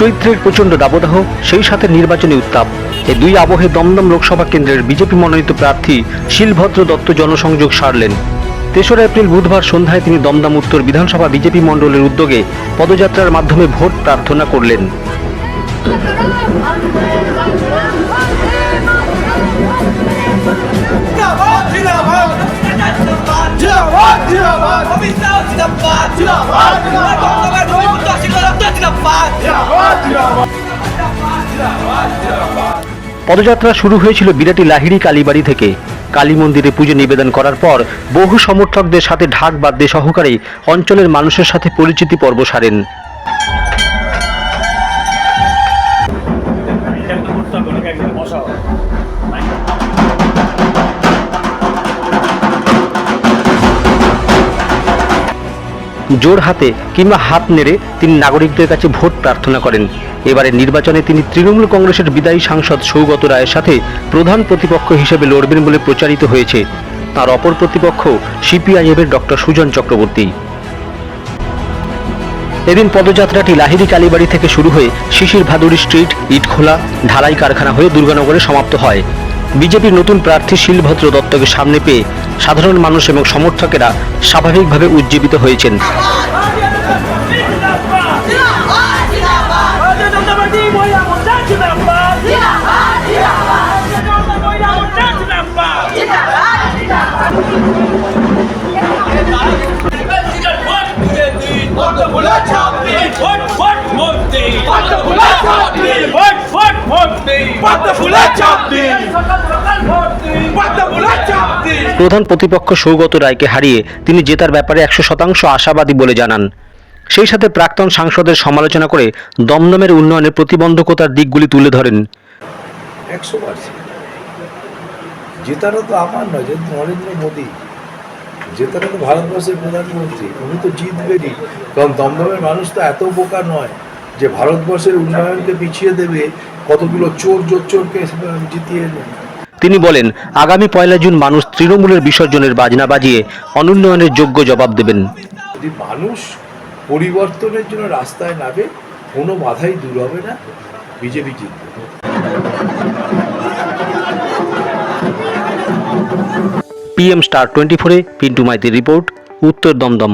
চৈত্রের প্রচণ্ড দাবদাহ, সেই সাথে নির্বাচনী উত্তাপ। এই দুই আবহে দমদম লোকসভা কেন্দ্রের বিজেপি মনোনীত প্রার্থী শিলভদ্র দত্ত জনসংযোগ সারলেন। ৩রা এপ্রিল বুধবার সন্ধ্যায় তিনি দমদম উত্তর বিধানসভা বিজেপি মণ্ডলের উদ্যোগে পদযাত্রার মাধ্যমে ভোট প্রার্থনা করলেন। পদযাত্রা শুরু হয়েছিল বিরাটি লাহিড়ী কালীবাড়ি থেকে। কালী মন্দিরে পুজো নিবেদন করার পর বহু সমর্থকদের সাথে ঢাক বাদ্যে সহকারে অঞ্চলের মানুষের সাথে পরিচিতি পর্ব সারেন। জোর হাতে কিংবা হাত নেড়ে তিনি নাগরিকদের কাছে ভোট প্রার্থনা করেন। এবারের নির্বাচনে তিনি তৃণমূল কংগ্রেসের বিদায়ী সাংসদ সৌগত রায়ের সাথে প্রধান প্রতিপক্ষ হিসেবে লড়বেন বলে প্রচারিত হয়েছে। তার অপর প্রতিপক্ষ সিপিআইএমের ডক্টর সুজন চক্রবর্তী। এদিন পদযাত্রাটি লাহিড়ী কালীবাড়ি থেকে শুরু হয়ে শিশির ভাদুড়ী স্ট্রিট, ইটখোলা, ঢালাই কারখানা হয়ে দুর্গানগরে সমাপ্ত হয়। বিজেপির নতুন প্রার্থী শিলভদ্র দত্তকে সামনে পেয়ে সাধারণ মানুষ এবং সমর্থকেরা স্বাভাবিকভাবে উজ্জীবিত হয়েছেন। প্রধান প্রতিপক্ষ সৌগত রায়কে হারিয়ে তিনি জেতার ব্যাপারে 100% আশাবাদী বলে জানান। সেই সাথে প্রাক্তন সাংসদের সমালোচনা করে দমদমের উন্নয়নের প্রতিবন্ধকতার দিকগুলি তুলে ধরেন। 100% জেতাটা তো আমার নয়, যে নরেন্দ্র মোদী জেতাটা তো ভারতবর্ষের প্রধানমন্ত্রী, উনি তো জিতবেনই। কারণ দমদমের মানুষ তো এত বোকা নয় যে ভারতবর্ষের উন্নয়নকে পিছিয়ে দেবে কতগুলো চোরকে জিতিয়ে নেয়। তিনি বলেন, আগামী 1 জুন মানুষ তৃণমূলের বিসর্জনের বাজনা বাজিয়ে অনুন্নয়নের যোগ্য জবাব দেবেন। যদি মানুষ পরিবর্তনের জন্য রাস্তায় নামে, কোনো বাধাই দূর হবে না, বিজেপি জিতবে। PM Star 24-এ পিন্টু মাইতির রিপোর্ট, উত্তর দমদম।